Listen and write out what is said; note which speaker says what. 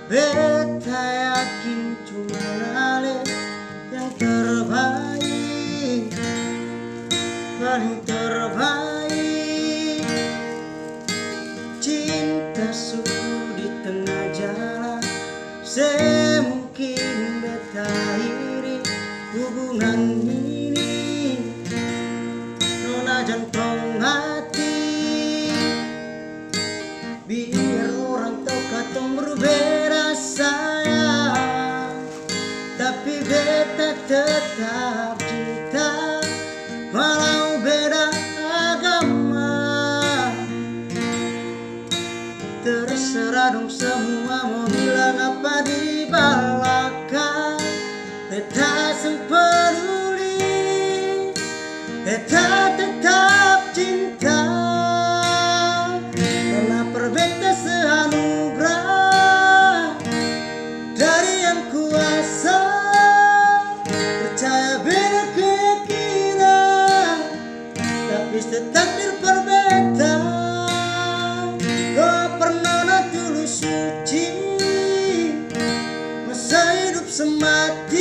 Speaker 1: Beta yakin cuma Ale yang terbaik, paling terbaik. Cinta suku di tengah jalan, semungkin beta akhiri hubungan ini. Nona jantung hati, biar orang tahu katong berbeda sayang, tapi beta tetap cinta walau beda agama. Terserah dong semua mau bilang apa di belakang, beta sempeduli, beta tetap cinta. Karena perbeta seanugerah dari yang kuasa, percaya beda keyakinan, tapi setakdir perbeta. Kau pernah tulus suci, masa hidup semati.